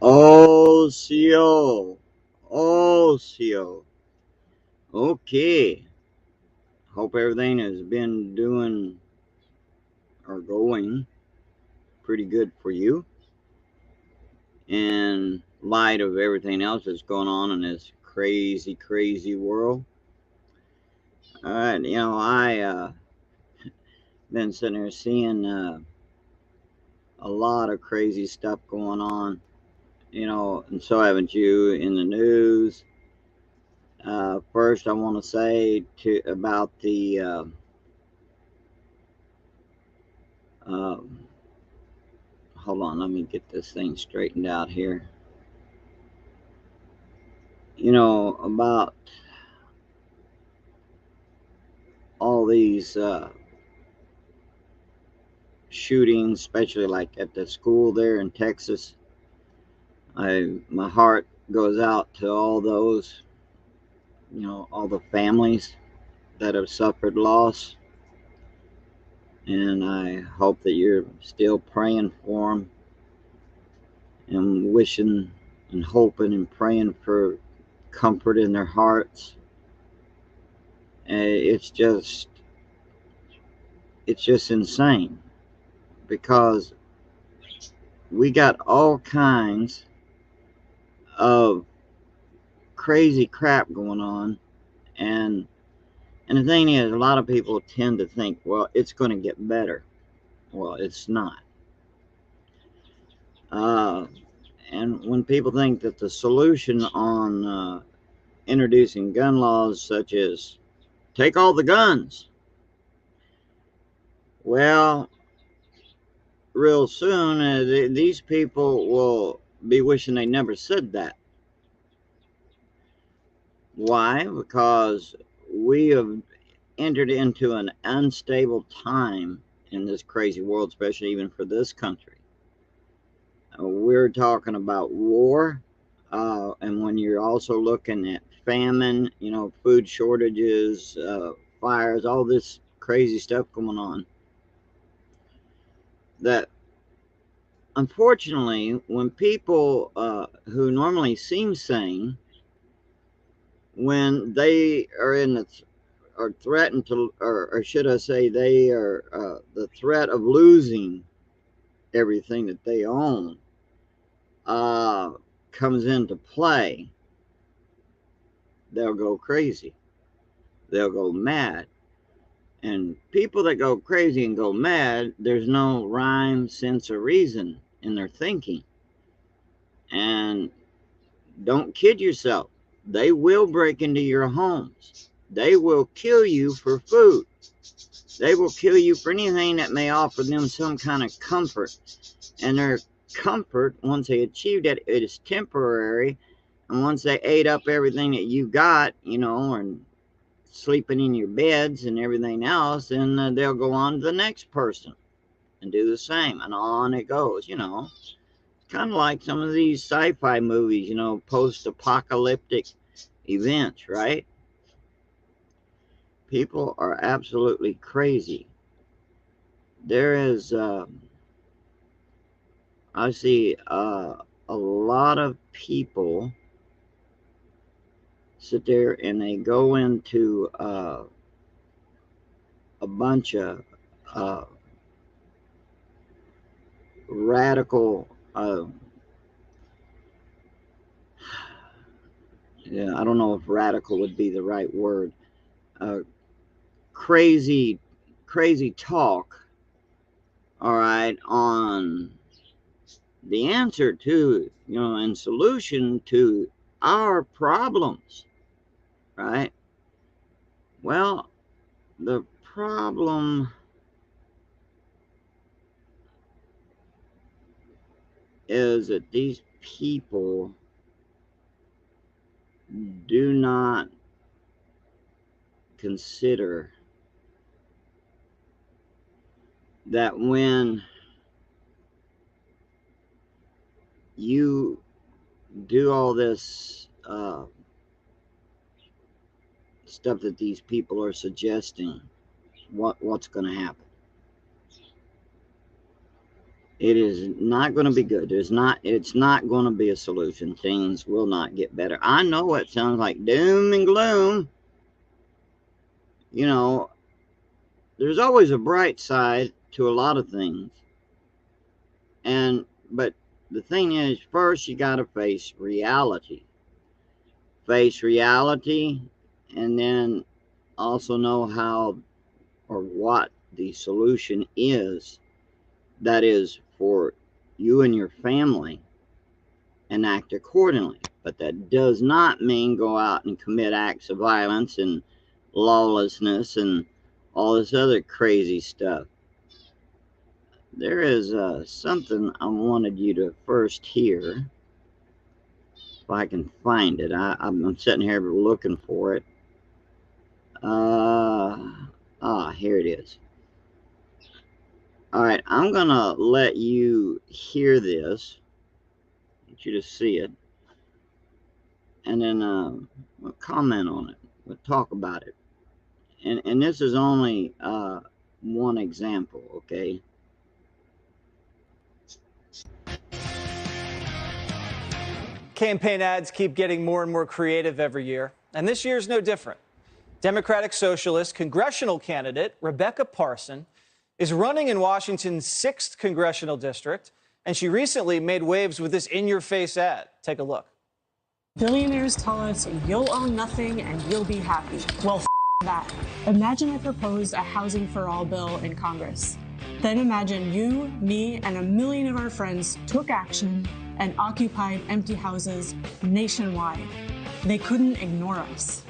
Ocio. Ocio. Okay. Hope everything has been doing or going pretty good for you in light of everything else that's going on in this crazy, crazy world. All right. I been sitting here seeing a lot of crazy stuff going on, and so haven't you in the news. First, I want to say about the um, hold on, let me get this thing straightened out here. About all these shootings, especially like at the school there in Texas. My heart goes out to all those, all the families that have suffered loss, and I hope that you're still praying for them and wishing and hoping and praying for comfort in their hearts. And it's just insane because we got all kinds of crazy crap going on, and the thing is, a lot of people tend to think, well, it's going to get better. Well, it's not. uh, and when people think that the solution on introducing gun laws such as take all the guns, well, real soon these people will be wishing they never said that. Why? Because we have entered into an unstable time in this crazy world, especially even for this country. We're talking about war, and when you're also looking at famine, food shortages, fires, all this crazy stuff going on, that unfortunately, when people who normally seem sane, when they are are threatened to, or should I say, they are the threat of losing everything that they own, uh, comes into play, they'll go crazy. They'll go mad. And people that go crazy and go mad, there's no rhyme, sense, or reason in their thinking. And don't kid yourself. They will break into your homes. They will kill you for food. They will kill you for anything that may offer them some kind of comfort. And their comfort, once they achieve it, it is temporary. And once they ate up everything that you got, and sleeping in your beds and everything else, then they'll go on to the next person and do the same. And on it goes, kind of like some of these sci-fi movies, post-apocalyptic events, right? People are absolutely crazy. There is, I see a lot of people sit there and they go into a bunch of uh, radical, yeah, I don't know if radical would be the right word, uh, crazy, crazy talk, all right, on the answer to, and solution to our problems, right? Well, the problem is that these people do not consider that when you do all this stuff that these people are suggesting, what's going to happen? It is not going to be good. It's not going to be a solution. Things will not get better. I know it sounds like doom and gloom. You know, there's always a bright side to a lot of things. But the thing is, first you got to face reality. Face reality, and then also know how or what the solution is, that is for you and your family, and act accordingly. But that does not mean go out and commit acts of violence and lawlessness and all this other crazy stuff. There is something I wanted you to first hear, if I can find it. I'm sitting here looking for it. Here it is. All right, I'm gonna let you hear this. I want you to see it, and then we'll comment on it. We'll talk about it. And this is only one example, okay? Campaign ads keep getting more and more creative every year, and this year's no different. Democratic Socialist congressional candidate Rebecca Parson is running in Washington's 6th congressional district, and she recently made waves with this in-your-face ad. Take a look. Billionaires tell us you'll own nothing and you'll be happy. Well, that. Imagine I proposed a housing for all bill in Congress. Then imagine you, me, and a million of our friends took action and occupied empty houses nationwide. They couldn't ignore us.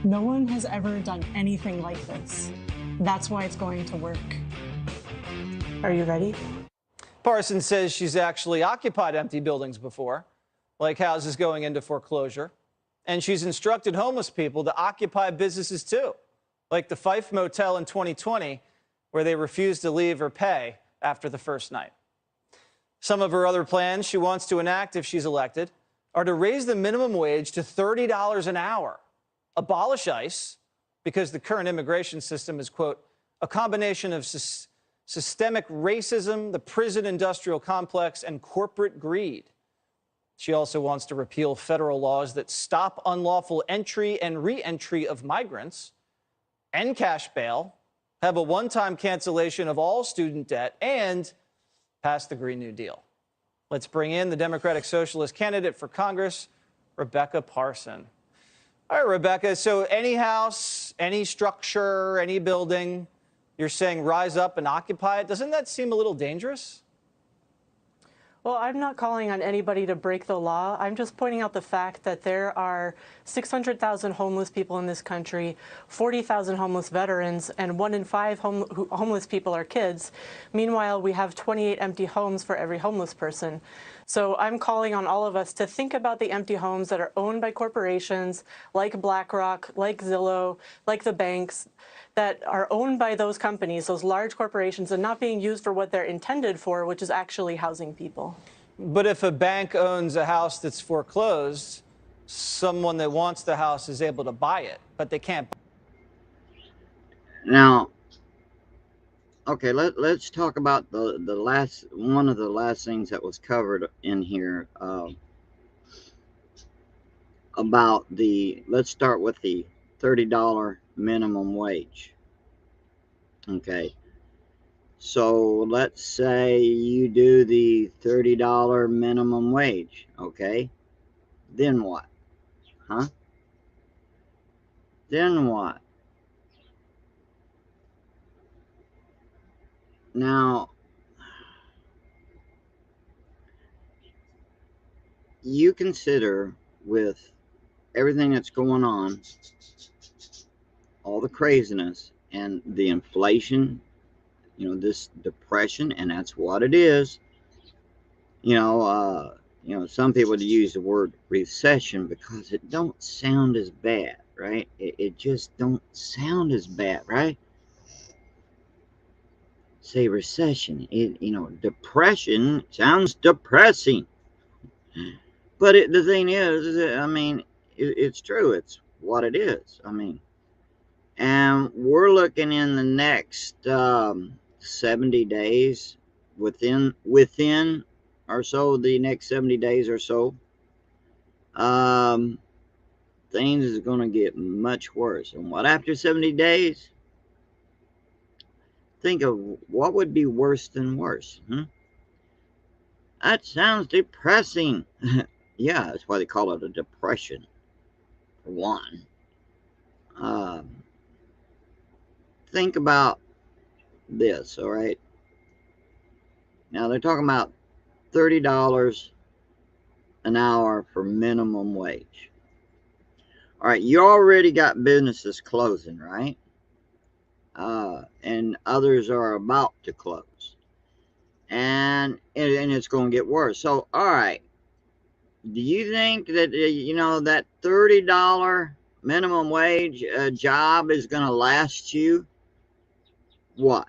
No one has ever done anything like this. That's why it's going to work. Are you ready? Parson says she's actually occupied empty buildings before, like houses going into foreclosure. And she's instructed homeless people to occupy businesses too, like the Fife Motel in 2020, where they refused to leave or pay after the first night. Some of her other plans she wants to enact if she's elected are to raise the minimum wage to $30 an hour, abolish ICE, because the current immigration system is, quote, a combination of systemic racism, the prison industrial complex, and corporate greed. She also wants to repeal federal laws that stop unlawful entry and re-entry of migrants, end cash bail, have a one-time cancellation of all student debt, and pass the Green New Deal. Let's bring in the Democratic Socialist candidate for Congress, Rebecca Parson. All right, Rebecca, so any house, any structure, any building, you're saying rise up and occupy it. Doesn't that seem a little dangerous? Well, I'm not calling on anybody to break the law. I'm just pointing out the fact that there are 600,000 homeless people in this country, 40,000 homeless veterans, and 1 in 5 homeless people are kids. Meanwhile, we have 28 empty homes for every homeless person. So I'm calling on all of us to think about the empty homes that are owned by corporations like BlackRock, like Zillow, like the banks, that are owned by those companies, those large corporations, and not being used for what they're intended for, which is actually housing people. But if a bank owns a house that's foreclosed, someone that wants the house is able to buy it, but they can't. Now, okay, let's talk about one of the last things that was covered in here, about let's start with the $30 minimum wage. Okay, so let's say you do the $30 minimum wage. Okay, then what? Then what? Now, you consider, with everything that's going on, all the craziness and the inflation, this depression, and that's what it is. Some people use the word recession because it don't sound as bad, right? It just don't sound as bad, right? Say recession, depression sounds depressing. But the thing is it's true. It's what it is. And we're looking in the next 70 days, within or so the next 70 days or so, things is going to get much worse. And what after 70 days? Think of what would be worse than worse. That sounds depressing. Yeah, that's why they call it a depression, for one. Think about this, all right? Now they're talking about $30 an hour for minimum wage. All right, you already got businesses closing, right? And others are about to close. And it's going to get worse. So, all right, do you think that, that $30 minimum wage job is going to last you? What?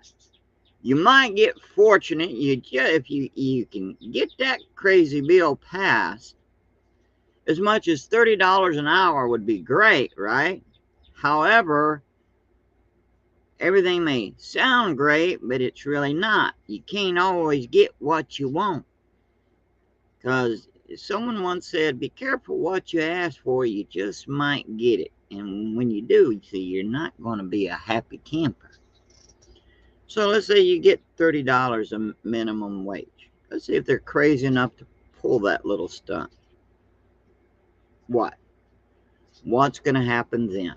You might get fortunate. If you can get that crazy bill passed, as much as $30 an hour would be great, right? However, everything may sound great, but it's really not. You can't always get what you want. Because someone once said, be careful what you ask for, you just might get it. And when you do, you see, you're not going to be a happy camper. So let's say you get $30 a minimum wage. Let's see if they're crazy enough to pull that little stunt. What? What's going to happen then?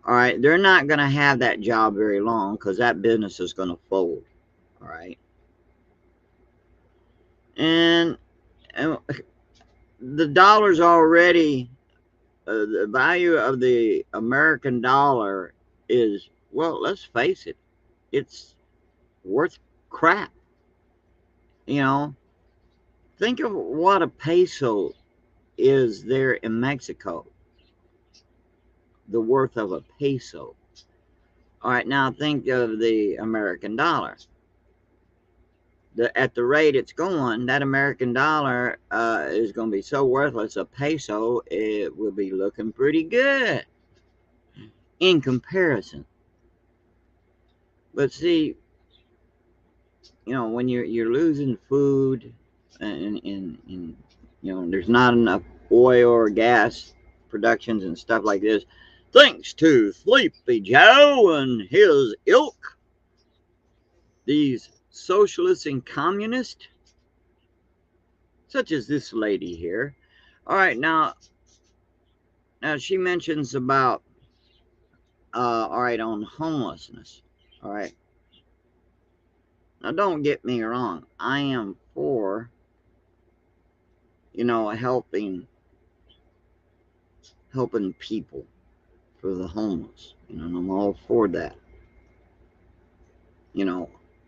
All right, they're not going to have that job very long because that business is going to fold. All right. And the dollar's already, the value of the American dollar is, well, let's face it, it's worth crap. Think of what a peso is there in Mexico, the worth of a peso. All right, now think of the American dollar. At the rate it's going, that American dollar is going to be so worthless. A peso, it will be looking pretty good in comparison. But see, when you're losing food and there's not enough oil or gas productions and stuff like this, thanks to Sleepy Joe and his ilk, these socialists and communists, such as this lady here. All right, now she mentions about, all right, on homelessness. All right. Now, don't get me wrong. I am for, helping people, for the homeless. And I'm all for that.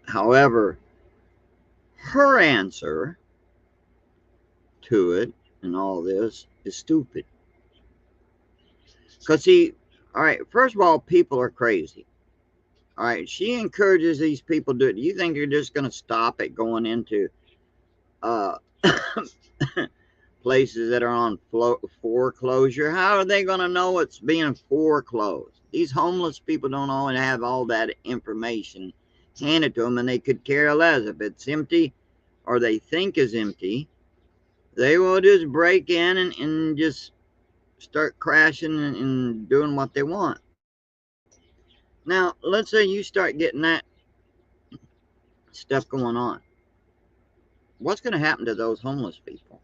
However, her answer to it and all this is stupid. Because, see, all right, first of all, people are crazy. All right, she encourages these people to do it. Do you think you're just going to stop it going into places that are on foreclosure? How are they going to know it's being foreclosed? These homeless people don't always have all that information handed to them, and they could care less. If it's empty or they think is empty, they will just break in and just start crashing and doing what they want. Now, let's say you start getting that stuff going on. What's going to happen to those homeless people?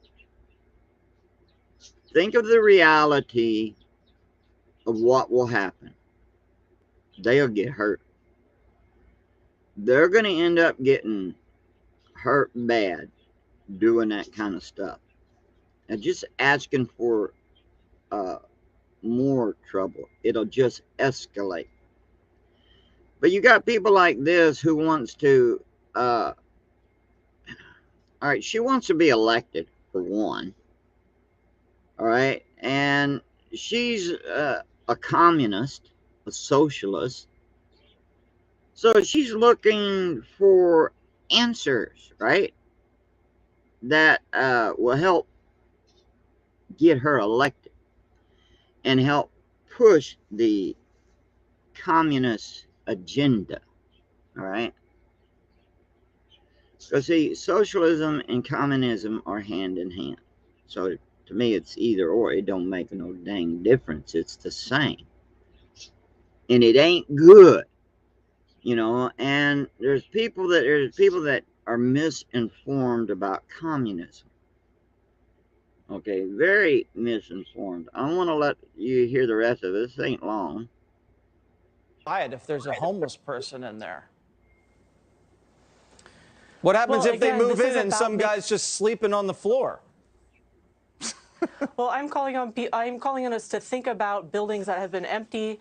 Think of the reality of what will happen. They'll get hurt. They're going to end up getting hurt bad doing that kind of stuff. And just asking for more trouble. It'll just escalate. But you got people like this who wants to, all right, she wants to be elected, for one. All right. And she's a communist, a socialist. So she's looking for answers, right? That will help get her elected and help push the communist agenda. All right. Because see, socialism and communism are hand in hand. So to me, it's either or. It don't make no dang difference. It's the same, and it ain't good, you know. And there's people that are misinformed about communism. Okay, very misinformed. I want to let you hear the rest of it. This ain't long. If there's a homeless person in there. What happens Well, if they again, move this in is and some about guy's just sleeping on the floor? Well, I'm calling on us to think about buildings that have been empty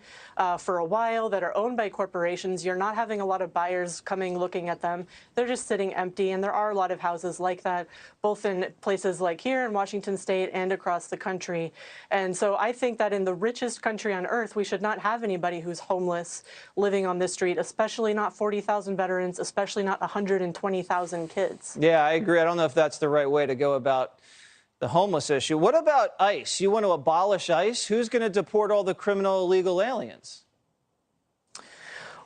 for a while, that are owned by corporations. You're not having a lot of buyers coming looking at them. They're just sitting empty, and there are a lot of houses like that, both in places like here in Washington State and across the country. And so I think that in the richest country on earth, we should not have anybody who's homeless living on this street, especially not 40,000 veterans, especially not 120,000 kids. Yeah, I agree. I don't know if that's the right way to go about the homeless issue. What about ICE? You want to abolish ICE? Who's going to deport all the criminal illegal aliens?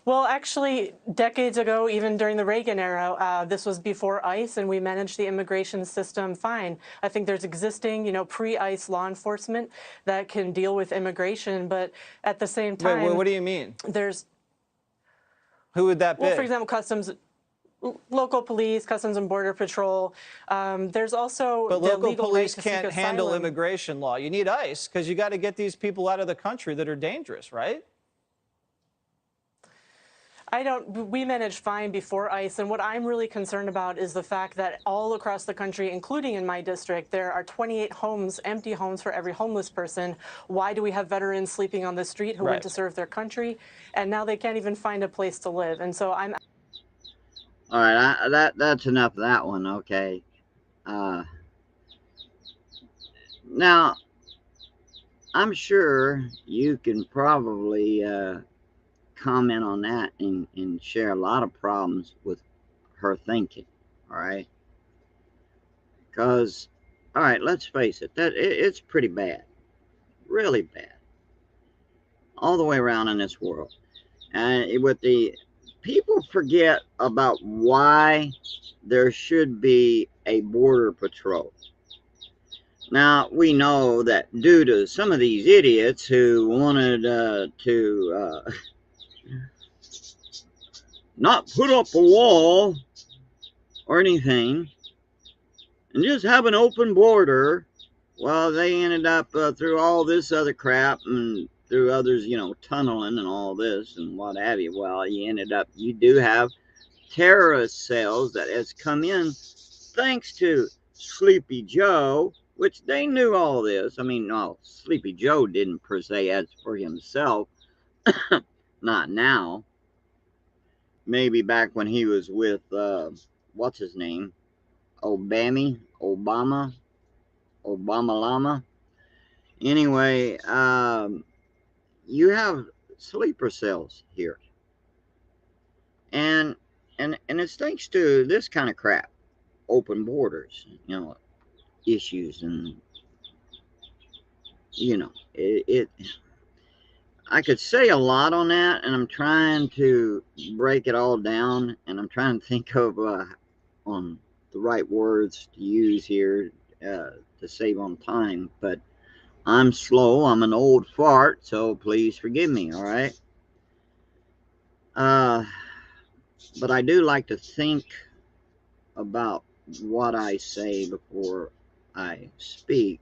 Well, actually, decades ago, even during the Reagan era, this was before ICE, and we managed the immigration system fine. I think there's existing, pre-ICE law enforcement that can deal with immigration, but at the same time, Wait, what do you mean? There's, Who would that be? well, for example, local police, Customs and Border Patrol. There's also but the local legal police right to can't seek handle asylum. immigration law. You need ICE because you got to get these people out of the country that are dangerous, right? We managed fine before ICE, and what I'm really concerned about is the fact that all across the country, including in my district, there are 28 homes, empty homes for every homeless person. Why do we have veterans sleeping on the street who went to serve their country, and now they can't even find a place to live? And so I'm... All right, that's enough of that one. Okay. Now, I'm sure you can probably comment on that and share a lot of problems with her thinking. All right. Because, all right, let's face it, it's pretty bad, really bad, all the way around in this world. And with the people forget about why there should be a border patrol. Now, we know that due to some of these idiots who wanted to not put up a wall or anything and just have an open border, well, they ended up through all this other crap and through others, tunneling and all this and what have you. Well, you do have terrorist cells that has come in thanks to Sleepy Joe, which they knew all this. I mean, no, Sleepy Joe didn't per se as for himself, not now. Maybe back when he was with, what's his name? Obama Lama. Anyway, you have sleeper cells here. And it's thanks to this kind of crap. Open borders, issues and it I could say a lot on that, and I'm trying to break it all down, and I'm trying to think of on the right words to use here to save on time, but I'm slow. I'm an old fart, so please forgive me, all right? But I do like to think about what I say before I speak.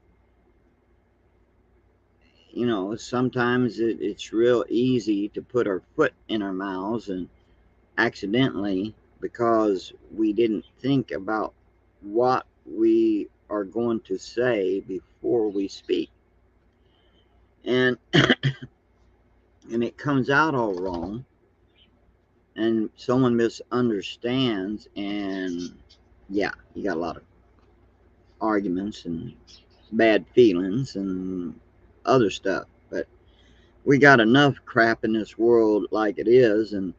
Sometimes it's real easy to put our foot in our mouths and accidentally because we didn't think about what we are going to say before we speak. And and it comes out all wrong and someone misunderstands and yeah, you got a lot of arguments and bad feelings and other stuff. But we got enough crap in this world like it is, and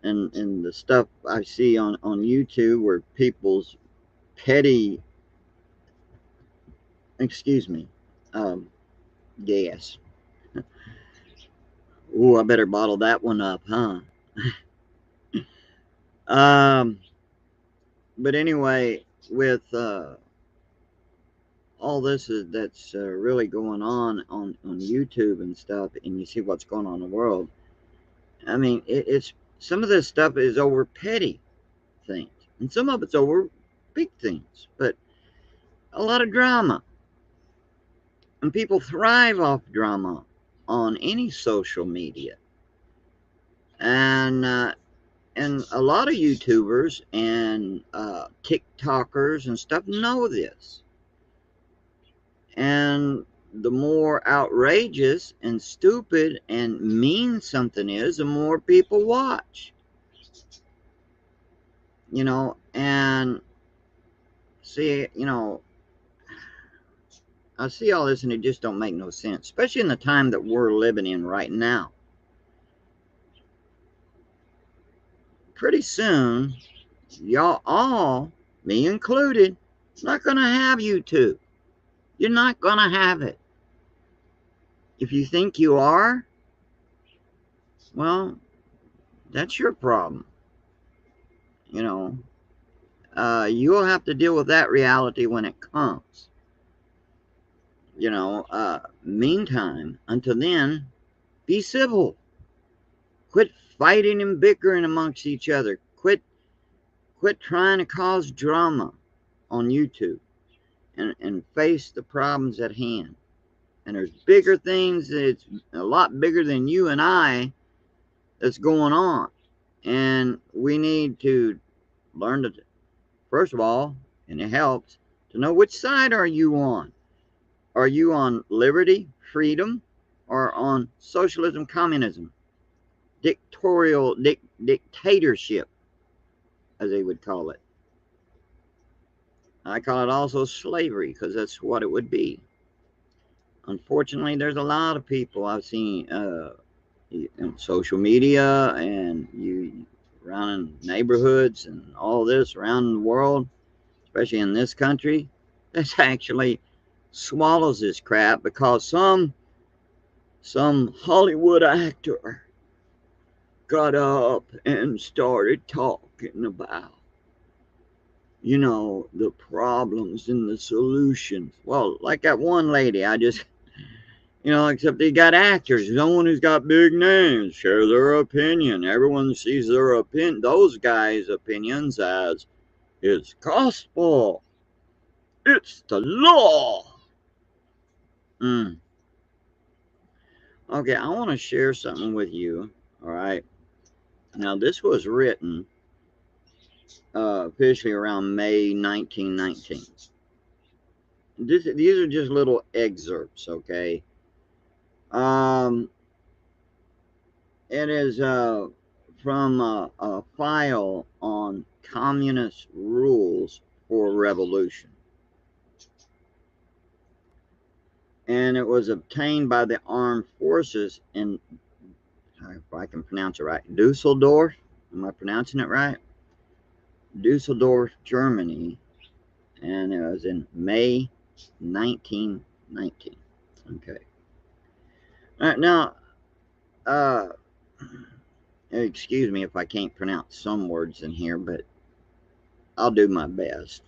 the stuff I see on YouTube where people's petty, excuse me, gas. Ooh, I better bottle that one up, huh? um, But anyway, with all this that's really going on YouTube and stuff, and you see what's going on in the world. I mean, it's some of this stuff is over petty things, and some of it's over big things. But a lot of drama, and people thrive off drama on any social media, and a lot of YouTubers and TikTokers and stuff know this. And the more outrageous and stupid and mean something is, the more people watch. And see, I see all this and it just don't make no sense, especially in the time that we're living in right now. Pretty soon, y'all all, me included, not going to have YouTube. You're not going to have it. If you think you are, well, that's your problem. You'll have to deal with that reality when it comes. Meantime, until then, be civil. Quit fighting and bickering amongst each other. Quit trying to cause drama on YouTube and face the problems at hand. And there's bigger things, it's a lot bigger than you and I, that's going on. And we need to learn to, first of all, and it helps, to know which side are you on. Are you on liberty, freedom, or on socialism, communism, dictatorship, as they would call it? I call it also slavery, because that's what it would be. Unfortunately, there's a lot of people I've seen in social media and you around in neighborhoods and all this around the world, especially in this country, that actually swallows this crap because some Hollywood actor got up and started talking about, the problems and the solutions. Well, like that one lady, except they got actors, someone who's got big names, share their opinion. Everyone sees their opinion, those guys' opinions as it's gospel. It's the law. Okay, I want to share something with you. All right. Now, this was written officially around May 1919. These are just little excerpts, okay? It is from a file on communist rules for revolution. And it was obtained by the armed forces in, if I can pronounce it right, Dusseldorf. Am I pronouncing it right? Dusseldorf, Germany. And it was in May 1919. Okay. All right, now, excuse me if I can't pronounce some words in here, but I'll do my best.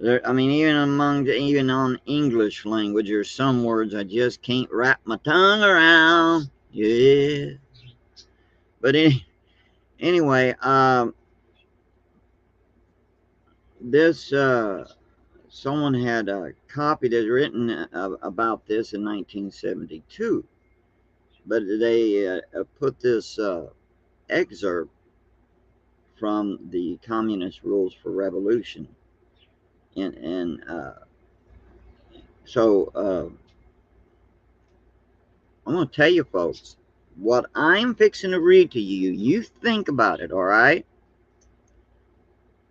Even on English language, there's some words I just can't wrap my tongue around. Yeah. But anyway, this someone had a copy that's written about this in 1972, but they put this excerpt from the Communist Rules for Revolution, and so I'm going to tell you folks what I'm fixing to read to you. You think about it, all right?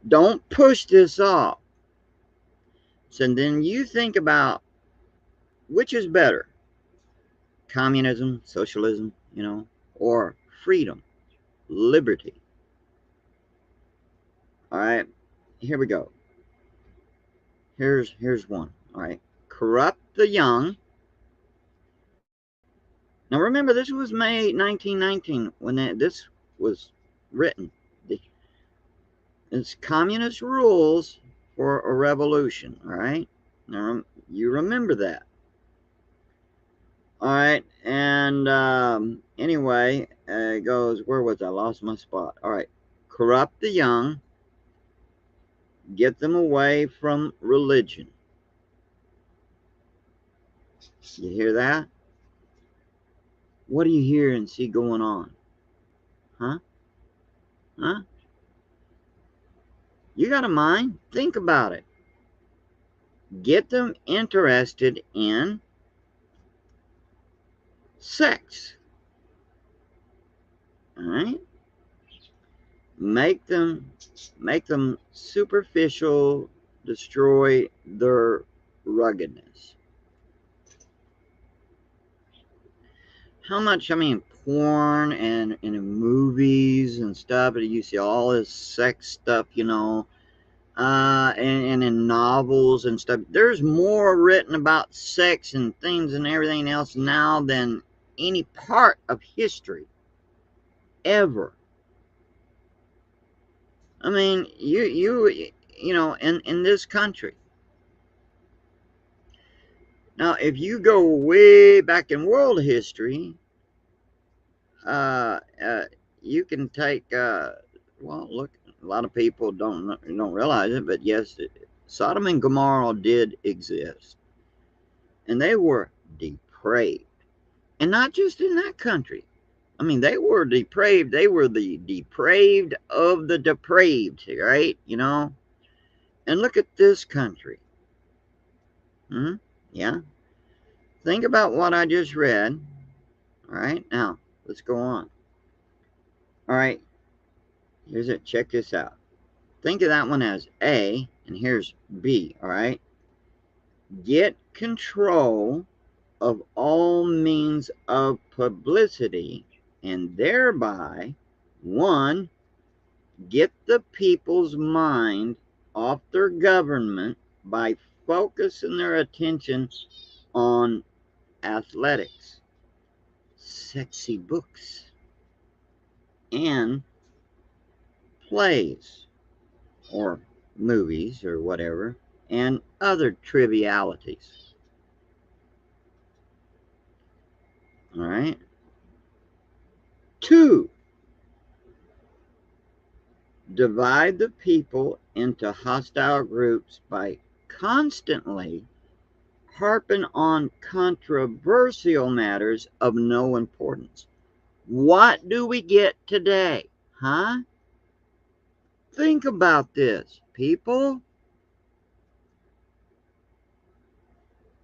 Don't push this off. So then you think about which is better, communism, socialism, or freedom, liberty. All right, here we go. Here's one. All right, corrupt the young. Now remember, this was May 1919 when this was written. It's communist rules for a revolution, all right? Now, you remember that. All right, and anyway, it goes, where was I? Lost my spot. All right, corrupt the young, get them away from religion. You hear that? What do you hear and see going on? Huh? Huh? You got a mind? Think about it. Get them interested in sex. All right? Make them superficial, destroy their ruggedness. How much, I mean, porn and in movies and stuff, you see all this sex stuff, you know, and in novels and stuff. There's more written about sex and things and everything else now than any part of history ever. I mean, you know, in this country. Now, if you go way back in world history, uh, uh, you can take, well, look, a lot of people don't realize it, but yes, Sodom and Gomorrah did exist, and they were depraved, and not just in that country. I mean, they were depraved. They were the depraved of the depraved, right? You know, and look at this country. Hmm? Yeah. Think about what I just read. All right. Now, let's go on. All right. Here's it. Check this out. Think of that one as A, and here's B. All right. Get control of all means of publicity, and thereby, one, get the people's mind off their government by focusing their attention on athletics, sexy books, and plays or movies or whatever, and other trivialities. All right. Two, divide the people into hostile groups by constantly harping on controversial matters of no importance. What do we get today? Huh? Think about this, people.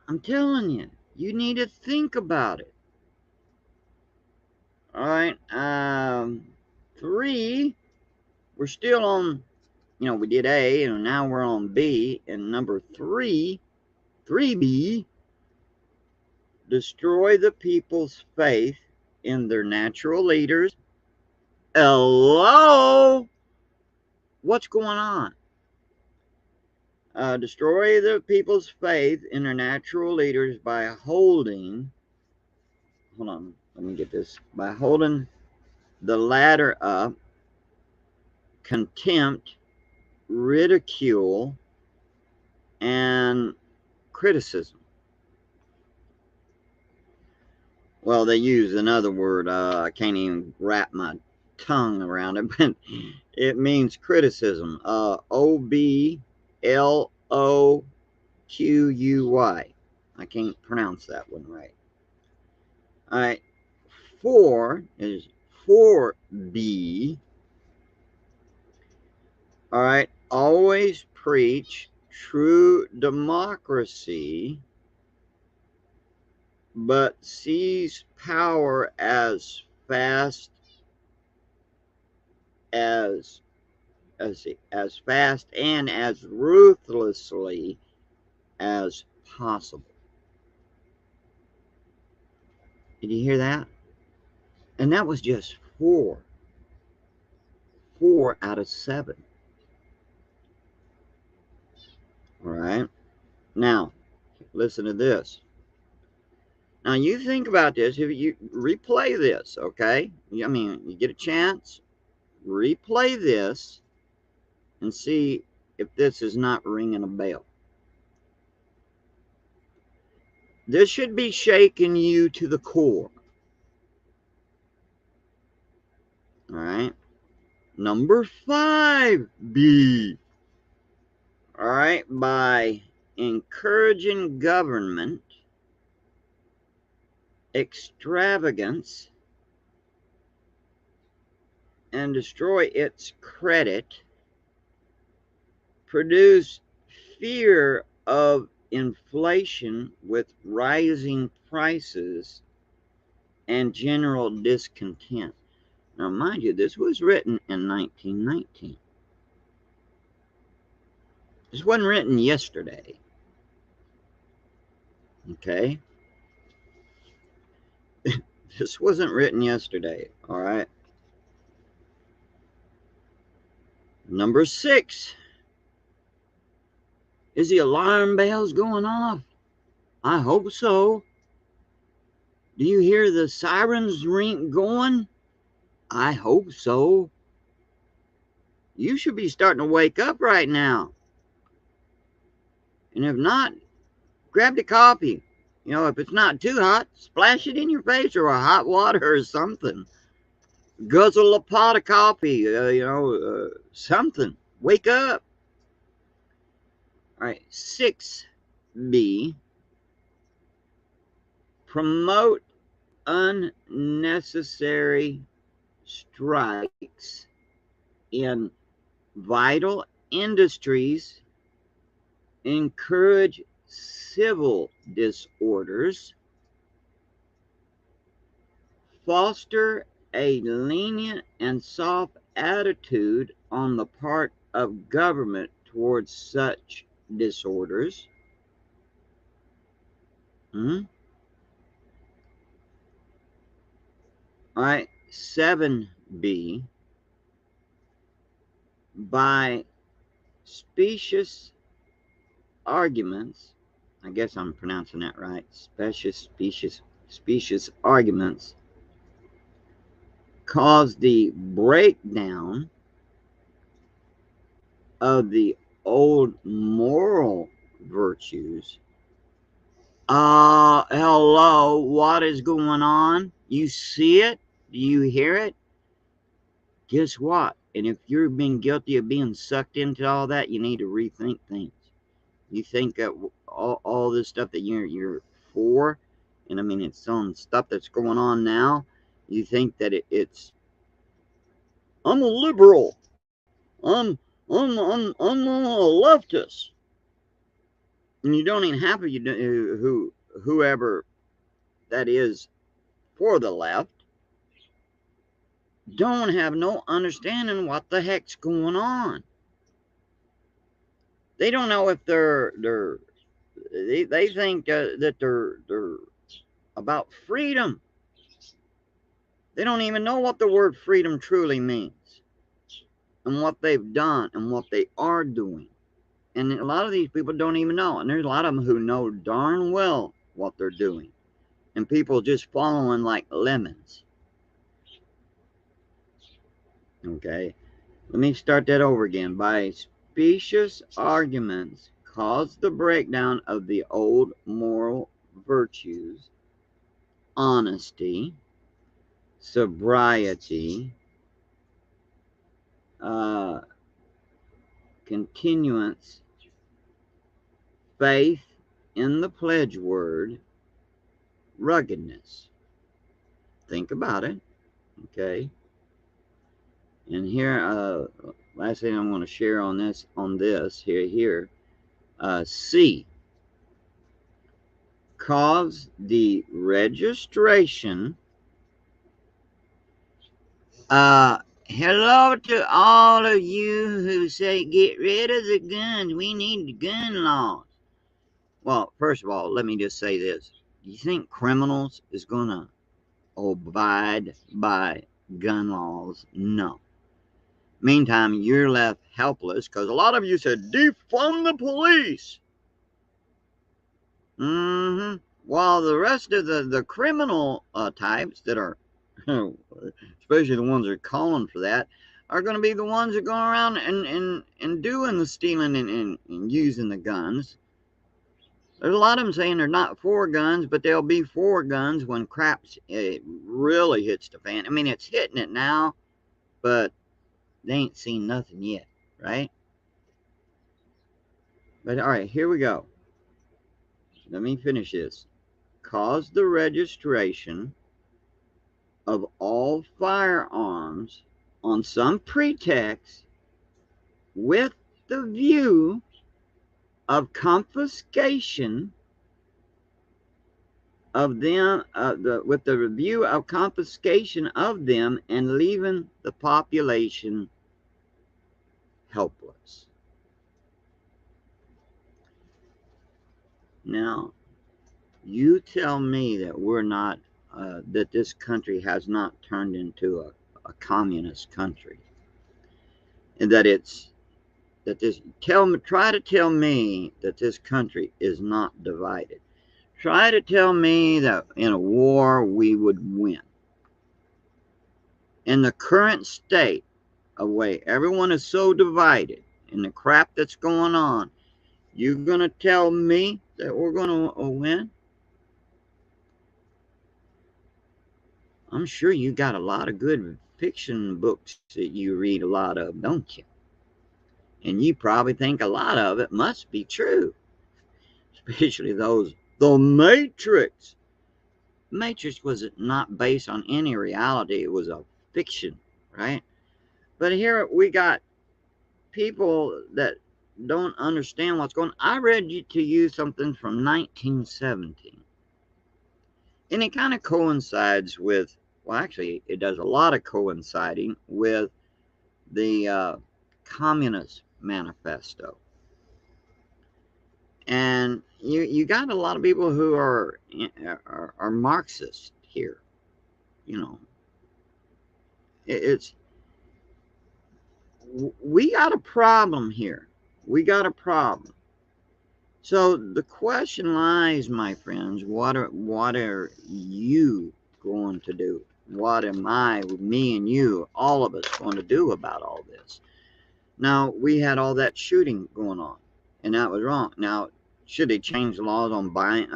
I'm telling you, you need to think about it. All right. Three, we're still on, you know, we did A and now we're on B. And number three, 3B, destroy the people's faith in their natural leaders. Hello? What's going on? Destroy the people's faith in their natural leaders by holding, hold on, let me get this, by holding the latter up, contempt, ridicule, and criticism. Well, they use another word, I can't even wrap my tongue around it, but it means criticism. OBLOQUY. I can't pronounce that one right. All right. 4 is 4B. All right. Always preach true democracy, but seize power as fast as fast and as ruthlessly as possible. Did you hear that? And that was just 4 out of 7. All right. Now, listen to this. Now, you think about this. If you replay this, okay? I mean, you get a chance, replay this, and see if this is not ringing a bell. This should be shaking you to the core. All right. Number 5B. All right. By encouraging government extravagance and destroy its credit, produce fear of inflation with rising prices and general discontent. Now, mind you, this was written in 1919. This wasn't written yesterday. Okay? This wasn't written yesterday. All right? Number 6. Is the alarm bells going off? I hope so. Do you hear the sirens ring going? I hope so. You should be starting to wake up right now. And if not, grab the coffee. You know, if it's not too hot, splash it in your face or a hot water or something. Guzzle a pot of coffee, something. Wake up. All right, 6B. Promote unnecessary strikes in vital industries, encourage civil disorders, foster a lenient and soft attitude on the part of government towards such disorders. All right, 7B. By specious arguments, I guess I'm pronouncing that right, specious arguments, cause the breakdown of the old moral virtues. Hello, what is going on? You see it? Do you hear it? Guess what? And if you're being guilty of being sucked into all that, you need to rethink things. You think that all this stuff that you're for, and I mean it's some stuff that's going on now. You think that it's I'm a liberal. I'm a leftist, and you don't even have whoever that is for the left don't have no understanding what the heck's going on. They don't know if they think that they're about freedom. They don't even know what the word freedom truly means and what they've done and what they are doing. And a lot of these people don't even know. And there's a lot of them who know darn well what they're doing. And people just following like lemons. Okay. Let me start that over again. By specious arguments cause the breakdown of the old moral virtues, honesty, sobriety, continuance, faith in the pledge word, ruggedness. Think about it. Okay. And here, last thing I'm going to share on this here. C. Cause the registration. Hello to all of you who say get rid of the guns. We need the gun laws. Well, first of all, let me just say this. You think criminals is going to abide by gun laws? No. Meantime, you're left helpless because a lot of you said defund the police. While the rest of the criminal types that are, especially the ones that are calling for that, are going to be the ones that go around and doing the stealing and using the guns. There's a lot of them saying they're not for guns, but they'll be for guns when crap really hits the fan. I mean, it's hitting it now, but they ain't seen nothing yet, right? But all right, here we go. Let me finish this. Cause the registration of all firearms on some pretext with the view of confiscation of them, with the review of confiscation of them and leaving the population helpless. Now, you tell me that we're not, that this country has not turned into a communist country, and that try to tell me that this country is not divided. Try to tell me that in a war we would win. In the current state of way everyone is so divided and the crap that's going on, you gonna tell me that we're gonna win? I'm sure you got a lot of good fiction books that you read a lot of, don't you? And you probably think a lot of it must be true, especially those The Matrix. Matrix was not based on any reality. It was a fiction, right? But here we got people that don't understand what's going on. I read to you something from 1917. And it kind of coincides with, well, actually, it does a lot of coinciding with the Communist Manifesto. And you got a lot of people who are Marxist here. You know, it's we got a problem here. We got a problem. So the question lies, my friends, what are you going to do? What am I, me and you, all of us going to do about all this? Now, we had all that shooting going on, and that was wrong. Now, should they change the laws on buying,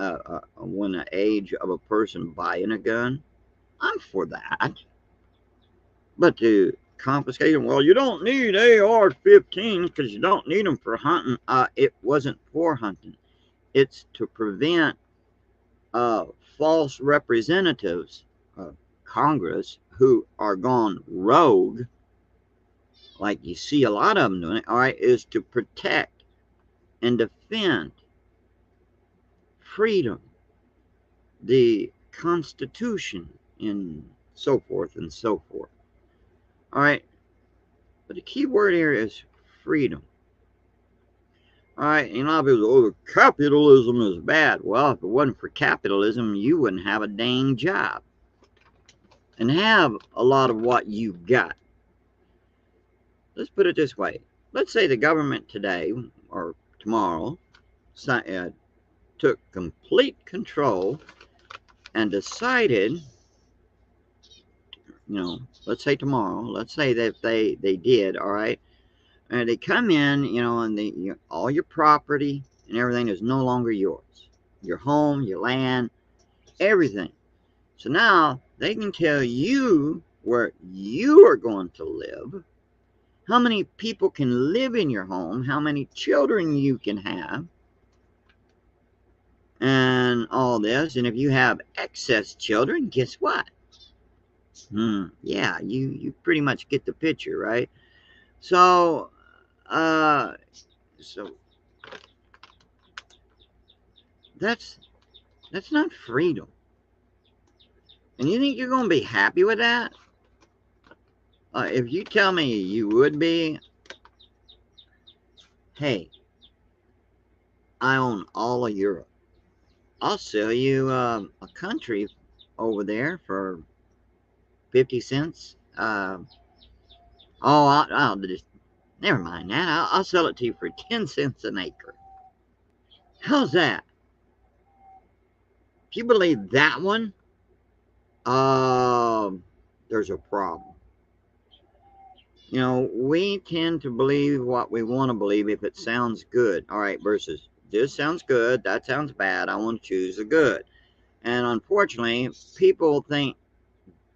when the age of a person buying a gun? I'm for that. But to confiscate them, well, you don't need AR-15s because you don't need them for hunting. It wasn't for hunting. It's to prevent false representatives of Congress who are gone rogue, like you see a lot of them doing it, all right, is to protect and defend freedom, the Constitution, and so forth and so forth. All right, but the key word here is freedom. All right, and a lot of people say, oh, capitalism is bad. Well, if it wasn't for capitalism, you wouldn't have a dang job and have a lot of what you got. Let's put it this way. Let's say the government today or tomorrow took complete control and decided, let's say tomorrow, let's say that they did, all right, and they come in, and all your property and everything is no longer yours. Your home, your land, everything. So now they can tell you where you are going to live, how many people can live in your home, how many children you can have, and all this. And if you have excess children, guess what? Yeah, you pretty much get the picture, right? So, so that's not freedom. And you think you're going to be happy with that? If you tell me you would be, hey, I own all of Europe. I'll sell you a country over there for 50 cents. I'll just, never mind that. I'll sell it to you for 10 cents an acre. How's that? If you believe that one, there's a problem. You know, we tend to believe what we want to believe if it sounds good. All right, versus this sounds good, that sounds bad. I want to choose the good. And unfortunately, people think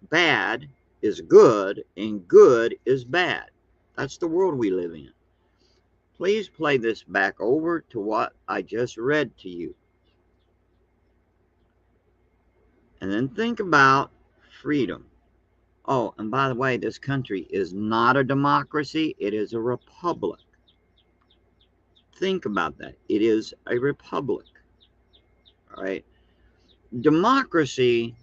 bad is good and good is bad. That's the world we live in. Please play this back over to what I just read to you. And then think about freedom. Oh, and by the way, this country is not a democracy, it is a republic. Think about that. It is a republic. All right. Democracy,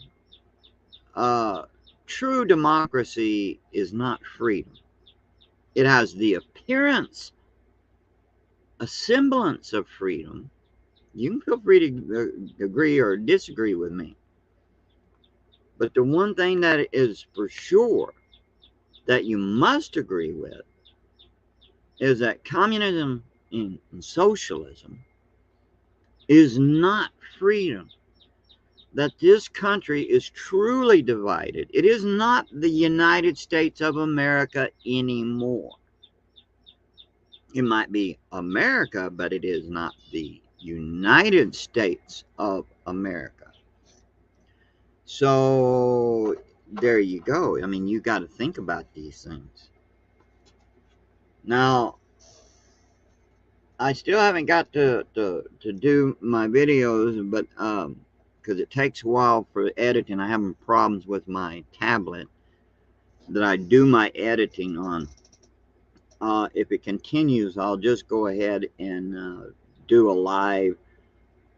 uh, true democracy is not freedom. It has the appearance, a semblance of freedom. You can feel free to agree or disagree with me. But the one thing that is for sure that you must agree with is that communism and socialism is not freedom. That this country is truly divided. It is not the United States of America anymore. It might be America, but it is not the United States of America. So there you go. I mean, you got to think about these things. Now, I still haven't got to do my videos, but because it takes a while for editing. I have problems with my tablet that I do my editing on. If it continues, I'll just go ahead and do a live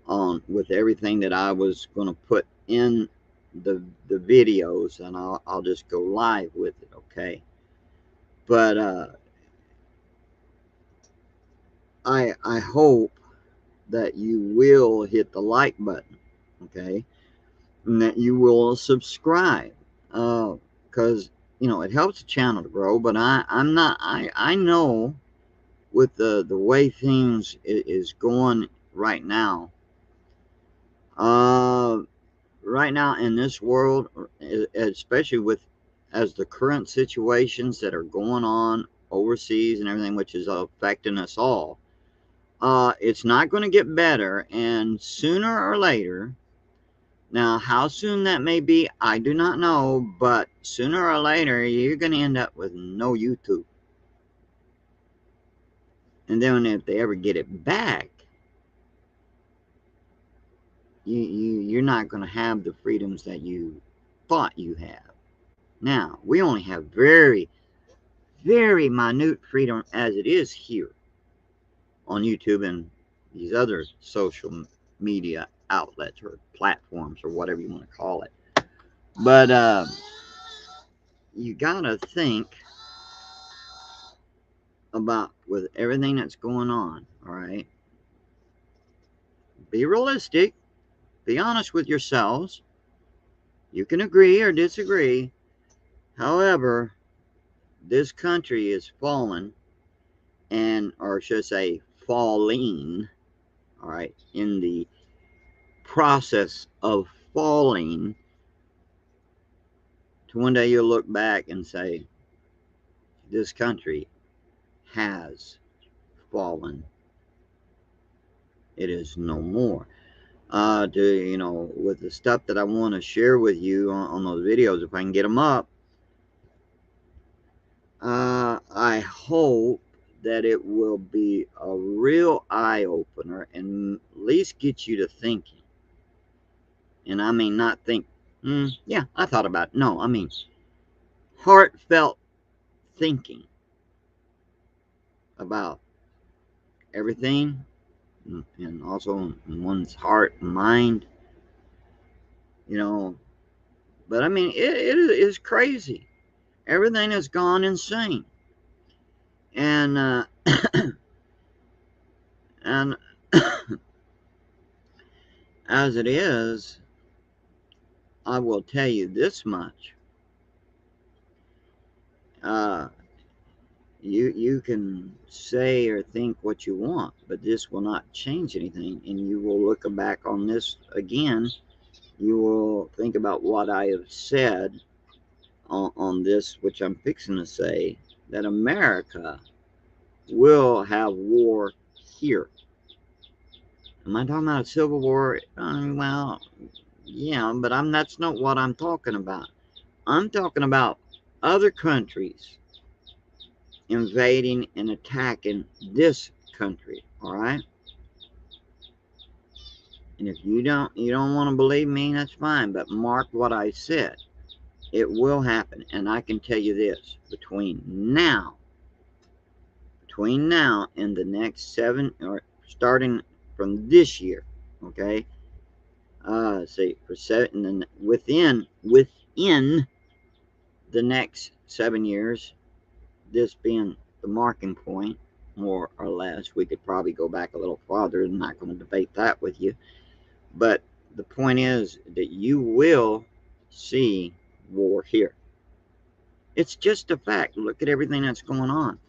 on with everything that I was going to put in the videos, and I'll just go live with it. Okay, but I hope that you will hit the like button. Okay, and that you will subscribe, because you know it helps the channel to grow. But I'm not. I know with the way things is going right now. Right now in this world, especially with as the current situations that are going on overseas and everything, which is affecting us all, it's not going to get better, and sooner or later. Now, how soon that may be, I do not know, but sooner or later, you're going to end up with no YouTube. And then if they ever get it back, you're not going to have the freedoms that you thought you have. Now, we only have very, very minute freedom as it is here on YouTube and these other social media outlets or platforms or whatever you want to call it. But you got to think about with everything that's going on, all right? Be realistic. Be honest with yourselves. You can agree or disagree. However, this country is fallen, and, or should I say, falling, all right, in the process of falling, to one day you'll look back and say, this country has fallen. It is no more. You know, with the stuff that I want to share with you on those videos, if I can get them up, I hope that it will be a real eye-opener and at least get you to thinking. And I mean not think, yeah, I thought about it. No, I mean heartfelt thinking about everything, and also in one's heart and mind, you know. But I mean, it is crazy. Everything has gone insane. And, and as it is, I will tell you this much. Uh, you can say or think what you want, but this will not change anything. And you will look back on this again. You will think about what I have said on this, which I'm fixing to say, that America will have war here. Am I talking about a civil war? Well, yeah, but that's not what I'm talking about. I'm talking about other countries invading and attacking this country, all right? And if you don't want to believe me, that's fine, but mark what I said. It will happen, and I can tell you this, between now and the next 7, or starting from this year, okay? See, for 7, and within the next 7 years, this being the marking point, more or less. We could probably go back a little farther. I'm not going to debate that with you. But the point is that you will see war here. It's just a fact. Look at everything that's going on.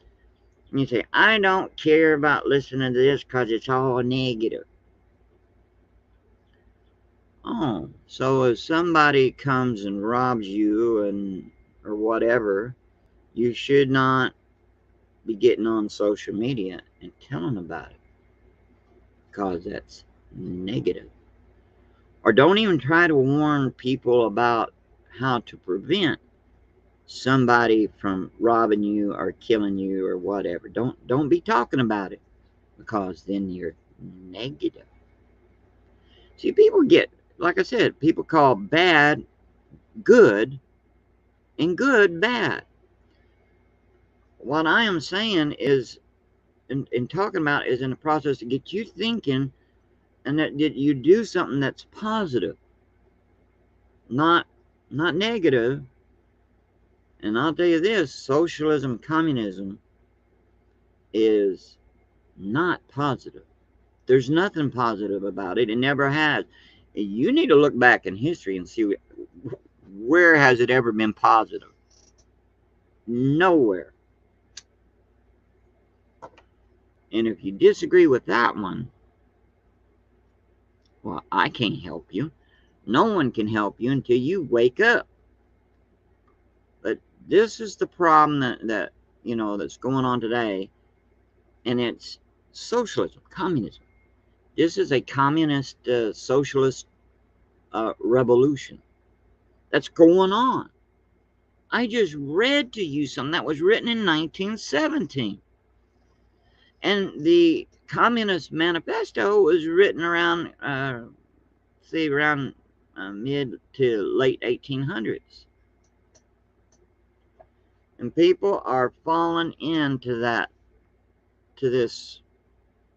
And you say, I don't care about listening to this because it's all negative. Oh, so if somebody comes and robs you or whatever, you should not be getting on social media and telling about it, because that's negative. Or don't even try to warn people about how to prevent somebody from robbing you or killing you or whatever. Don't be talking about it, because then you're negative. See, people get, like I said, people call bad good and good bad. What I am saying is, and talking about, is in the process to get you thinking, and that you do something that's positive, not negative. And I'll tell you this, socialism, communism is not positive. There's nothing positive about it. It never has. You need to look back in history and see where has it ever been positive. Nowhere. And if you disagree with that one, well, I can't help you. No one can help you until you wake up. But this is the problem that that's going on today, and it's socialism, communism. This is a communist, socialist revolution that's going on. I just read to you something that was written in 1917. And the Communist Manifesto was written around, mid to late 1800s. And people are falling into this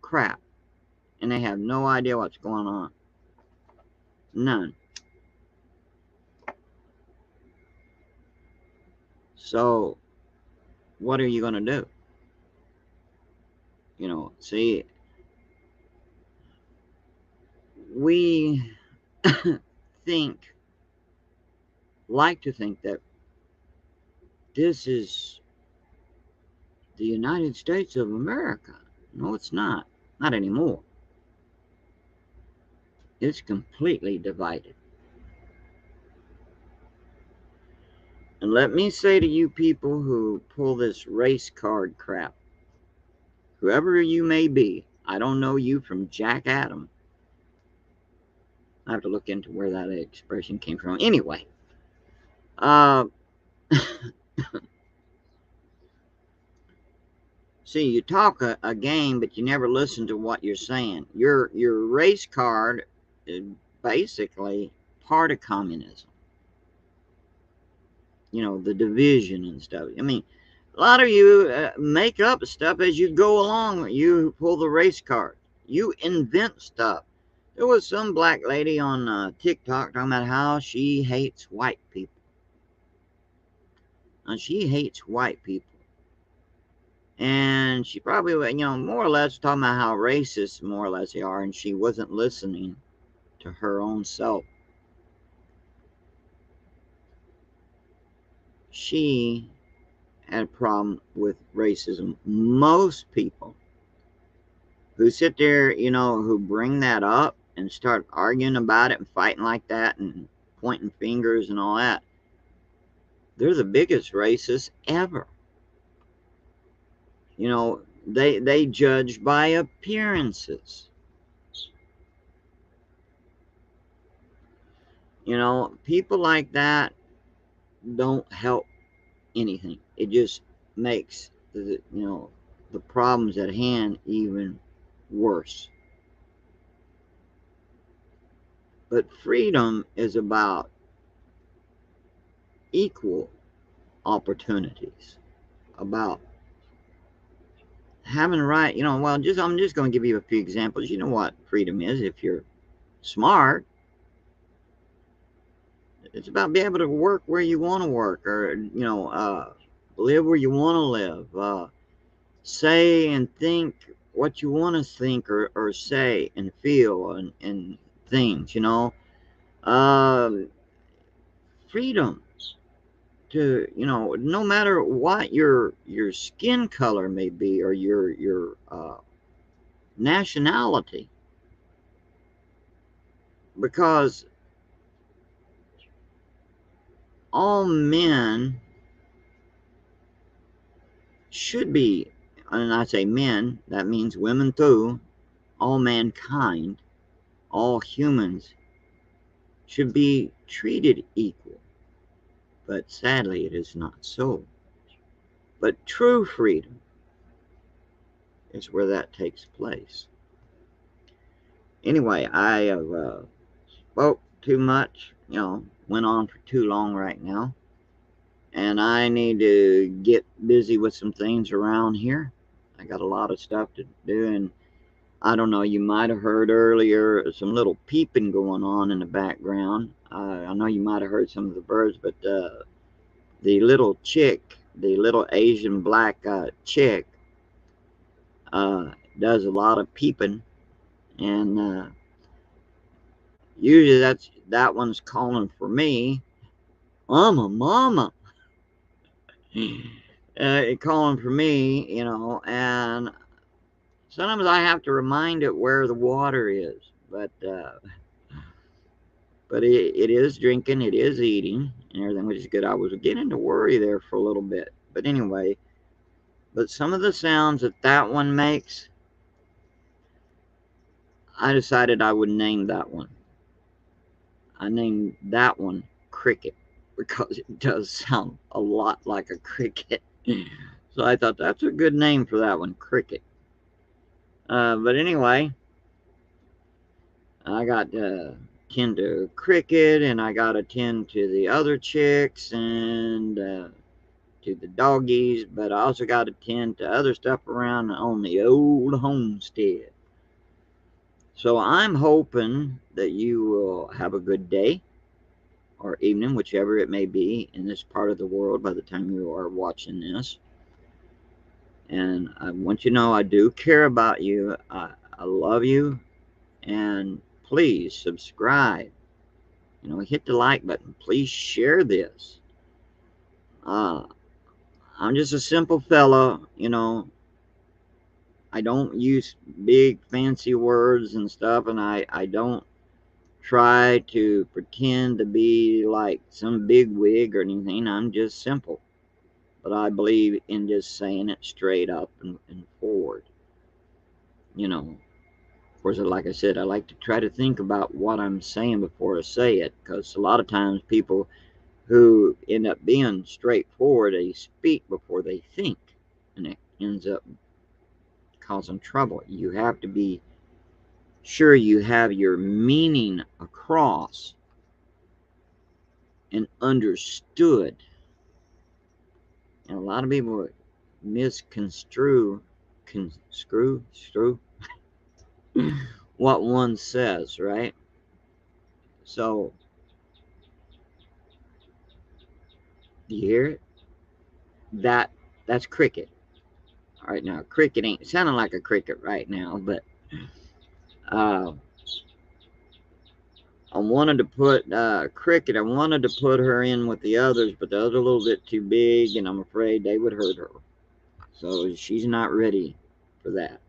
crap. And they have no idea what's going on. None. So, what are you going to do? See, we like to think that this is the United States of America. No, it's not. Not anymore. It's completely divided. And let me say to you people who pull this race card crap, whoever you may be, I don't know you from Jack Adam. I have to look into where that expression came from. Anyway, see, you talk a game, but you never listen to what you're saying. Your race card is basically part of communism. The division and stuff. I mean, a lot of you make up stuff as you go along. You pull the race card. You invent stuff. There was some black lady on TikTok talking about how she hates white people. And she hates white people. And she probably, more or less talking about how racist, more or less, they are. And she wasn't listening to her own self. She had a problem with racism. Most people who sit there, who bring that up and start arguing about it and fighting like that and pointing fingers and all that, they're the biggest racists ever. You know, they judge by appearances. You know, people like that don't help anything. It just makes the problems at hand even worse. But freedom is about equal opportunities, about having the right, well, I'm just going to give you a few examples. You know what freedom is if you're smart. It's about being able to work where you want to work, or live where you want to live, say and think what you want to think or say and feel and things, um, freedom to, no matter what your skin color may be, or your nationality, because all men should be, and I say men, that means women too, all mankind, all humans should be treated equal. But sadly, it is not so. But true freedom is where that takes place. Anyway, I have spoke too much, went on for too long right now. And I need to get busy with some things around here. I got a lot of stuff to do, and I don't know, you might have heard earlier some little peeping going on in the background. I know you might have heard some of the birds, but the little chick, the little Asian black chick, does a lot of peeping, and usually that one's calling for me. I'm a mama. Calling for me, and sometimes I have to remind it where the water is, but it is drinking, it is eating, and everything, which is good. I was getting to worry there for a little bit, but anyway, but some of the sounds that one makes, I decided I would name that one. I named that one Cricket because it does sound a lot like a cricket. So I thought that's a good name for that one, Cricket. But anyway, I got to tend to Cricket, and I got to tend to the other chicks, and to the doggies, but I also got to tend to other stuff around on the old homestead. So I'm hoping that you will have a good day or evening, whichever it may be in this part of the world by the time you are watching this. And I want you to know I do care about you. I love you. And please subscribe. Hit the like button. Please share this. I'm just a simple fellow. I don't use big fancy words and stuff, and I don't try to pretend to be like some big wig or anything. I'm just simple. But I believe in just saying it straight up and forward. Of course, like I said, I like to try to think about what I'm saying before I say it, because a lot of times people who end up being straightforward, they speak before they think, and it ends up causing trouble. You have to be sure you have your meaning across and understood. And a lot of people misconstrue what one says, right? So, do you hear it? That's cricket. All right, now cricket ain't sounding like a cricket right now, but uh, I wanted to put cricket. I wanted to put her in with the others, but the others are a little bit too big, and I'm afraid they would hurt her. So she's not ready for that.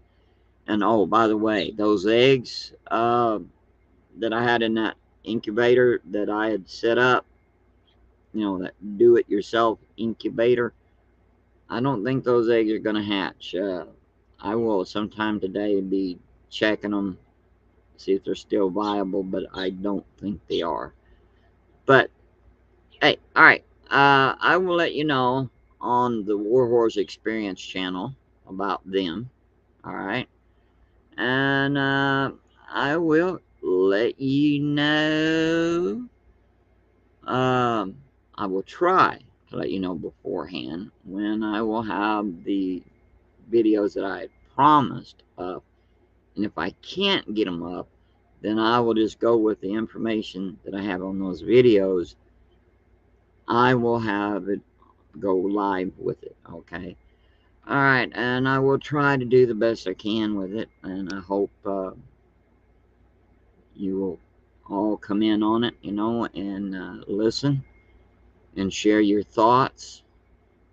And oh, by the way, those eggs that I had in that incubator that I had set up, that do-it-yourself incubator, I don't think those eggs are going to hatch. I will sometime today be checking them, see if they're still viable, but I don't think they are. But hey, all right. I will let you know on the Warhorse Experience channel about them. All right. And I will let you know. I will try to let you know beforehand when I will have the videos that I promised up. And if I can't get them up, then I will just go with the information that I have on those videos. I will have it go live with it, okay? All right, and I will try to do the best I can with it, and I hope you will all come in on it, and listen and share your thoughts.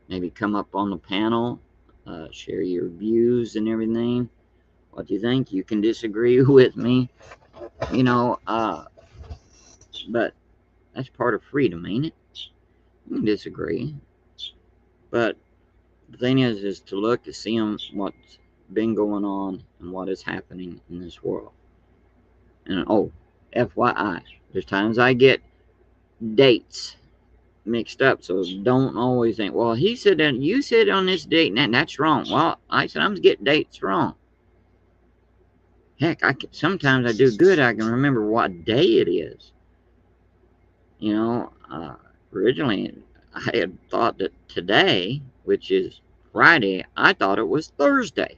Maybe come up on the panel, share your views and everything. What do you think? You can disagree with me, but that's part of freedom, ain't it? You can disagree, but the thing is to look to see what's been going on and what is happening in this world. And FYI, there's times I get dates mixed up, so don't always think, well, he said that, you said on this date, and that's wrong. Well, I sometimes get dates wrong. Heck, sometimes I do good. I can remember what day it is. Originally I had thought that today, which is Friday, I thought it was Thursday.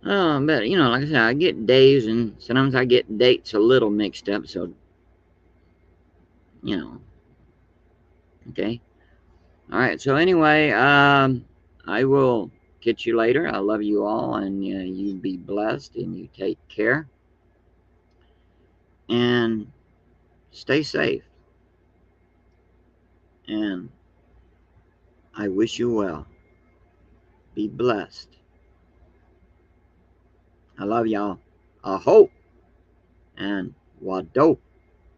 But like I said, I get days and sometimes I get dates a little mixed up, so okay. All right. So anyway, I will catch you later. I love you all, and you be blessed, and you take care, and stay safe. And I wish you well. Be blessed. I love y'all. I hope. And wado.